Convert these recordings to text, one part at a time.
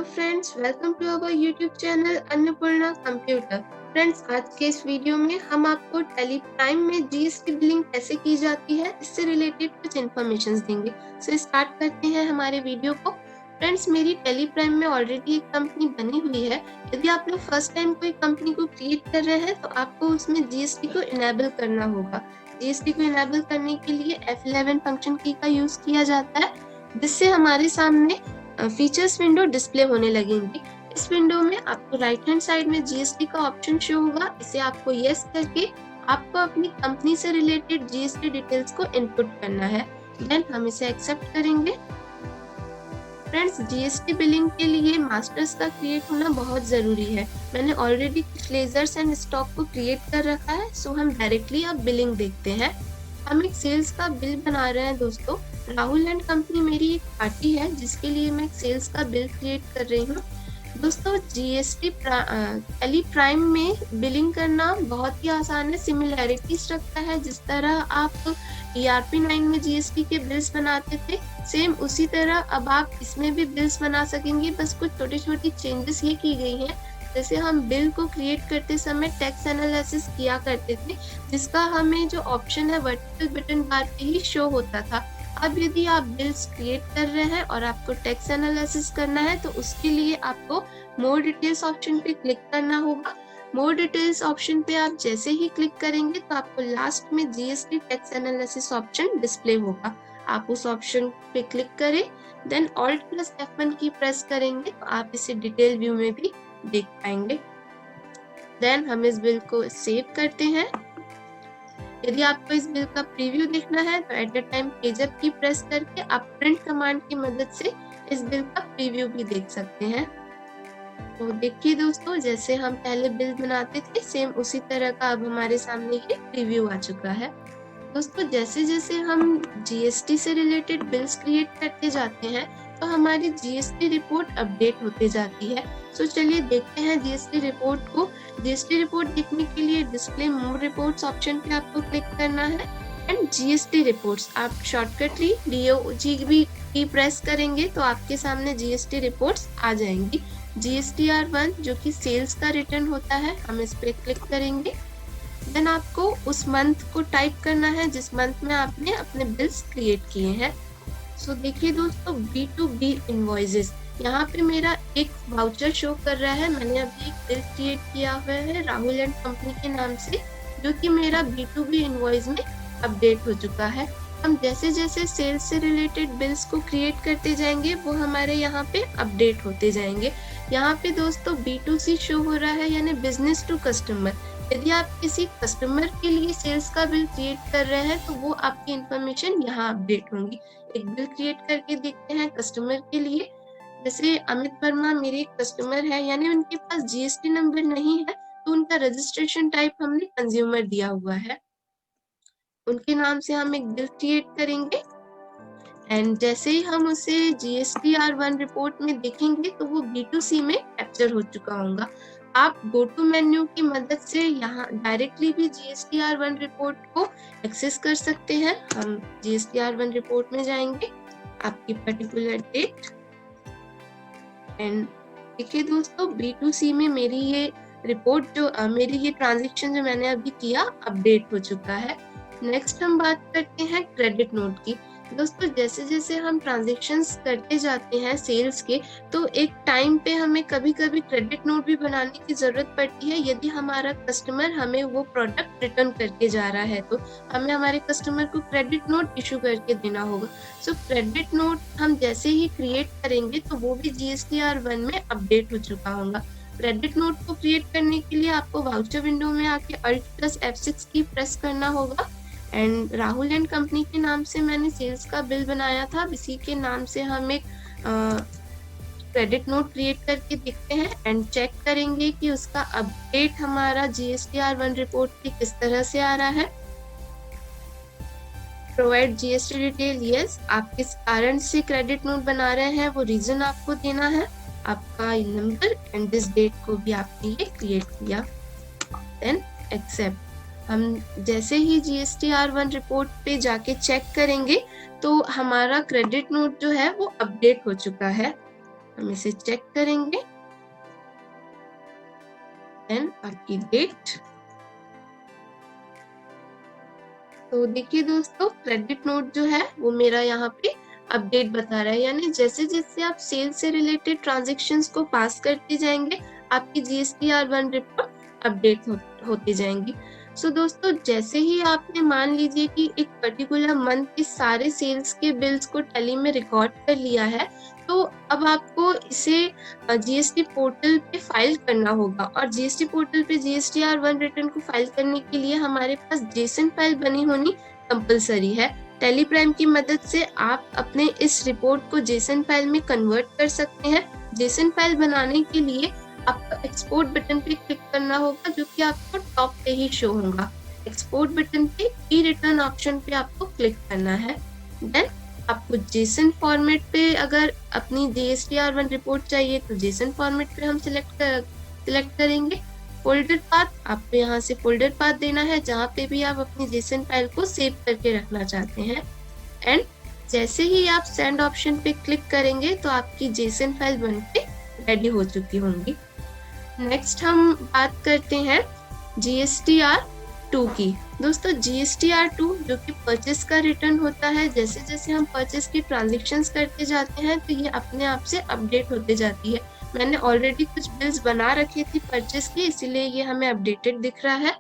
Friends, welcome to our YouTube channel Annapurna computer. Friends, आज के इस वीडियो में हम आपको टैली प्राइम में जीएसटी बिलिंग कैसे की जाती है इससे रिलेटेड कुछ इन्फॉर्मेशन देंगे। सो स्टार्ट करते हैं हमारे वीडियो को। फ्रेंड्स, मेरी टैली प्राइम में ऑलरेडी एक कंपनी बनी हुई है। यदि आप लोग फर्स्ट टाइम कोई कंपनी को क्रिएट कर रहे हैं तो आपको उसमें जीएसटी को इनेबल करना होगा। जीएसटी को इनेबल करने के लिए F11 फंक्शन की का यूज किया जाता है, जिससे हमारे सामने फीचर्स विंडो डिस्प्ले होने लगेंगी। इस विंडो में आपको राइट हैंड साइड में जीएसटी का ऑप्शन शो होगा। इसे आपको यस करके आपको अपनी कंपनी से रिलेटेड जीएसटी डिटेल्स को इनपुट करना है। देन हम इसे एक्सेप्ट करेंगे। फ्रेंड्स, जीएसटी बिलिंग के लिए मास्टर्स का क्रिएट होना बहुत जरूरी है। मैंने ऑलरेडी कुछ लेजर्स एंड स्टॉक को क्रिएट कर रखा है। सो हम डायरेक्टली अब बिलिंग देखते हैं। हम एक सेल्स का बिल बना रहे हैं दोस्तों। राहुल एंड कंपनी मेरी एक पार्टी है जिसके लिए मैं सेल्स का बिल क्रिएट कर रही हूँ। दोस्तों, जीएसटी टैली प्राइम में बिलिंग करना बहुत ही आसान है। सिमिलैरिटीज रखता है। जिस तरह आप ERP9 में जीएसटी के बिल्स बनाते थे, सेम उसी तरह अब आप इसमें भी बिल्स बना सकेंगे। बस कुछ छोटी छोटी चेंजेस ये की गई हैं। जैसे हम बिल को क्रिएट करते समय टैक्स एनालिसिस किया करते थे, जिसका हमें जो ऑप्शन है वर्टिकल बटन बार पे ही शो होता था। अब यदि आप बिल्स क्रिएट कर रहे हैं और आपको टैक्स एनालिसिस करना है तो उसके लिए आपको मोर डिटेल्स ऑप्शन पे क्लिक करना होगा। मोर डिटेल्स ऑप्शन पे आप जैसे ही क्लिक करेंगे तो आपको लास्ट में GST tax analysis option display होगा। आप उस ऑप्शन पे क्लिक करें, देन Alt+F1 की प्रेस करेंगे तो आप इसे डिटेल व्यू में भी देख पाएंगे। देन हम इस बिल को सेव करते हैं। यदि आपको इस बिल का प्रीव्यू देखना है तो एट द टाइम पेजअप की प्रेस करके आप प्रिंट कमांड की मदद से इस बिल का प्रीव्यू भी देख सकते हैं। तो देखिए दोस्तों, जैसे हम पहले बिल बनाते थे सेम उसी तरह का अब हमारे सामने ये प्रीव्यू आ चुका है। दोस्तों, जैसे जैसे हम जीएसटी से रिलेटेड बिल्स क्रिएट करते जाते हैं तो हमारी जीएसटी रिपोर्ट अपडेट होते जाती है। सो चलिए देखते हैं जीएसटी रिपोर्ट को। जीएसटी रिपोर्ट देखने के लिए डिस्प्ले मोर रिपोर्ट्स ऑप्शन पे आपको क्लिक करना है एंड जीएसटी रिपोर्ट्स आप शॉर्टकटली DOGB की प्रेस करेंगे तो आपके सामने जीएसटी रिपोर्ट्स आ जाएंगी। GSTR1 जो कि सेल्स का रिटर्न होता है, हम इस पे क्लिक करेंगे। देन आपको उस मंथ को टाइप करना है जिस मंथ में आपने अपने बिल्स क्रिएट किए हैं। सो देखिए दोस्तों, B2B इनवॉइसेस, यहाँ पे मेरा एक वाउचर शो कर रहा है। मैंने अभी एक बिल क्रिएट किया हुआ है राहुल एंड कंपनी के नाम से, जो कि मेरा B2B इनवॉइस में अपडेट हो चुका है। हम जैसे जैसे सेल्स से रिलेटेड बिल्स को क्रिएट करते जाएंगे वो हमारे यहाँ पे अपडेट होते जाएंगे। यहाँ पे दोस्तों B2C शो हो रहा है, यानी बिजनेस टू कस्टमर। यदि आप किसी कस्टमर के लिए सेल्स का बिल क्रिएट कर रहे हैं तो वो आपकी इंफॉर्मेशन यहाँ अपडेट होंगी। एक बिल क्रिएट करके देखते हैं कस्टमर के लिए। जैसे अमित वर्मा मेरे एक कस्टमर है, यानी उनके पास जीएसटी नंबर नहीं है तो उनका रजिस्ट्रेशन टाइप हमने कंज्यूमर दिया हुआ है। उनके नाम से हम एक बिल क्रिएट करेंगे एंड जैसे ही हम उसे GSTR1 रिपोर्ट में देखेंगे तो वो B2C में कैप्चर हो चुका होगा। आप गो टू मेन्यू की मदद से यहाँ डायरेक्टली भी GSTR1 रिपोर्ट को एक्सेस कर सकते हैं। हम GSTR1 रिपोर्ट में जाएंगे, आपकी पर्टिकुलर डेट एंड देखिए दोस्तों, B2C में मेरी ये रिपोर्ट मेरी ये ट्रांजेक्शन जो मैंने अभी किया अपडेट हो चुका है। नेक्स्ट हम बात करते हैं क्रेडिट नोट की। दोस्तों, जैसे जैसे हम ट्रांजेक्शन्स करते जाते हैं सेल्स के तो एक टाइम पे हमें कभी कभी क्रेडिट नोट भी बनाने की जरूरत पड़ती है। यदि हमारा कस्टमर हमें वो प्रोडक्ट रिटर्न करके जा रहा है तो हमें हमारे कस्टमर को क्रेडिट नोट इशू करके देना होगा। सो क्रेडिट नोट हम जैसे ही क्रिएट करेंगे तो वो भी GSTR1 में अपडेट हो चुका होगा। क्रेडिट नोट को क्रिएट करने के लिए आपको वाउचर विंडो में आके Alt+F6 की प्रेस करना होगा एंड राहुल एंड कंपनी के नाम से मैंने सेल्स का बिल बनाया था। इसी के नाम से हम एक क्रेडिट नोट क्रिएट करके देखते हैं एंड चेक करेंगे कि उसका अपडेट हमारा GSTR1 रिपोर्ट पे किस तरह से आ रहा है। Provide GST detail, yes. आप किस कारण से क्रेडिट नोट बना रहे हैं वो रीजन आपको देना है, आपका नंबर एंड दिस डेट को भी आपने ये क्रिएट किया। Then accept. हम जैसे ही GSTR1 रिपोर्ट पे जाके चेक करेंगे तो हमारा क्रेडिट नोट जो है वो अपडेट हो चुका है। हम इसे चेक करेंगे। देन आपकी डेट। तो देखिए दोस्तों, क्रेडिट नोट जो है वो मेरा यहाँ पे अपडेट बता रहा है, यानी जैसे जैसे आप सेल से रिलेटेड ट्रांजेक्शन्स को पास करते जाएंगे, आपकी GSTR1 रिपोर्ट अपडेट होती जाएंगी। सो दोस्तों, जैसे ही आपने मान लीजिए कि एक पर्टिकुलर मंथ के सारे सेल्स के बिल्स को टैली में रिकॉर्ड कर लिया है, तो अब आपको इसे GST पोर्टल पे फाइल करना होगा। और GST पोर्टल पे GSTR1 रिटर्न को फाइल करने के लिए हमारे पास जेसन फाइल बनी होनी कंपलसरी है। टैली प्राइम की मदद से आप अपने इस रिपोर्ट को जेसन फाइल में कन्वर्ट कर सकते हैं। जेसन फाइल बनाने के लिए आपको एक्सपोर्ट बटन पे क्लिक करना होगा, जो कि आपको टॉप पे ही शो होगा। एक्सपोर्ट बटन पे ई रिटर्न ऑप्शन पे आपको क्लिक करना है। देन आपको जेसन फॉर्मेट पे अगर अपनी GSTR1 रिपोर्ट चाहिए तो जेसन फॉर्मेट पे हम सिलेक्ट करेंगे। फोल्डर पाथ, आपको यहाँ से फोल्डर पाथ देना है जहाँ पे भी आप अपनी जेसन फाइल को सेव करके रखना चाहते हैं। एंड जैसे ही आप सेंड ऑप्शन पे क्लिक करेंगे तो आपकी जेसन फाइल बनके रेडी हो चुकी होंगी। नेक्स्ट हम बात करते हैं GSTR2 की। दोस्तों, GSTR2 जो कि परचेस का रिटर्न होता है, जैसे जैसे हम परचेस की ट्रांजेक्शन्स करते जाते हैं तो ये अपने आप से अपडेट होते जाती है। मैंने ऑलरेडी कुछ बिल्स बना रखे थे परचेस के, इसीलिए ये हमें अपडेटेड दिख रहा है।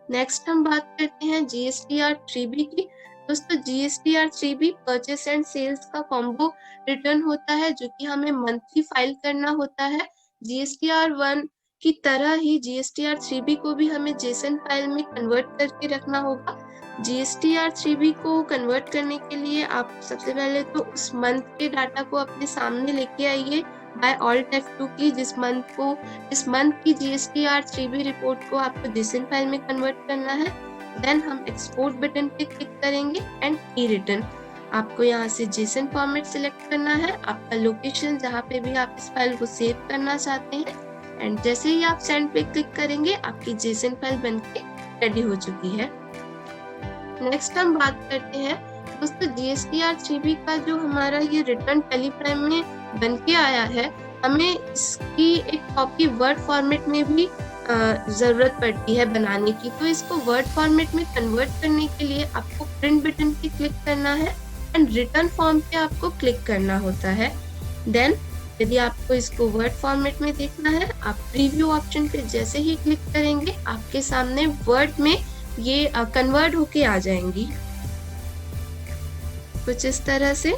नेक्स्ट हम बात करते हैं GSTR3B की। दोस्तों, GSTR3B परचेस एंड सेल्स का कॉम्बो रिटर्न होता है, जो कि हमें मंथली फाइल करना होता है। GSTR1 की तरह ही GSTR3B को भी हमें जेसन फाइल में कन्वर्ट करके रखना होगा। GSTR3B को कन्वर्ट करने के लिए आप सबसे पहले तो उस मंथ के डाटा को अपने सामने लेके आइए बाय ऑल्ट F2 की। इस मंथ की GSTR3B रिपोर्ट को आपको जेसन फाइल में कन्वर्ट करना है। देन हम एक्सपोर्ट बटन पे क्लिक करेंगे एंड ई रिटर्न। आपको यहाँ से जेसन फॉर्मेट सिलेक्ट करना है, आपका लोकेशन जहाँ पे भी आप इस फाइल को सेव करना चाहते हैं। एंड जैसे ही आप सेंड पे क्लिक करेंगे, आपकी जेसन फाइल बनके रेडी हो चुकी है। नेक्स्ट हम बात करते हैं दोस्तों, GSTR3B का जो हमारा ये रिटर्न टैली प्राइम में बनके आया है, हमें इसकी एक कॉपी वर्ड फॉर्मेट में भी जरूरत पड़ती है बनाने की। तो इसको वर्ड फॉर्मेट में कन्वर्ट करने के लिए आपको प्रिंट बटन पे क्लिक करना है एंड रिटर्न फॉर्म पे आपको क्लिक करना होता है। देन यदि आपको इसको वर्ड फॉर्मेट में देखना है, आप प्रीव्यू ऑप्शन पे जैसे ही क्लिक करेंगे, आपके सामने वर्ड में ये कन्वर्ट होके आ जाएंगी कुछ इस तरह से।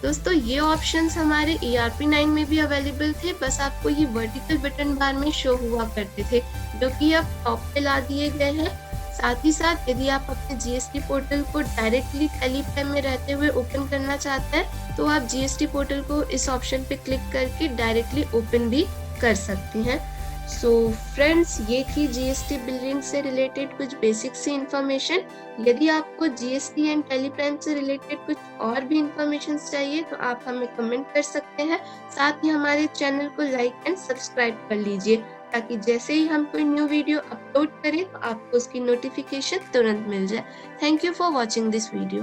दोस्तों, ये ऑप्शंस हमारे ERP9 में भी अवेलेबल थे, बस आपको ये वर्टिकल बटन बार में शो हुआ करते थे, जो कि अब टॉप पे ला दिए गए हैं। साथ ही साथ यदि आप अपने GST पोर्टल को डायरेक्टली टैली प्राइम में रहते हुए ओपन करना चाहते हैं, तो आप GST पोर्टल को इस ऑप्शन पे क्लिक करके डायरेक्टली ओपन भी कर सकती हैं। सो फ्रेंड्स, ये थी GST बिलिंग से रिलेटेड कुछ बेसिक सी इंफॉर्मेशन। यदि आपको GST एंड टैली प्राइम से रिलेटेड कुछ और भी इंफॉर्मेशन चाहिए तो आप हमें कमेंट कर सकते हैं। साथ ही हमारे चैनल को लाइक एंड सब्सक्राइब कर लीजिए, ताकि जैसे ही हम कोई न्यू वीडियो अपलोड करें तो आपको उसकी नोटिफिकेशन तुरंत मिल जाए। Thank you for watching this video.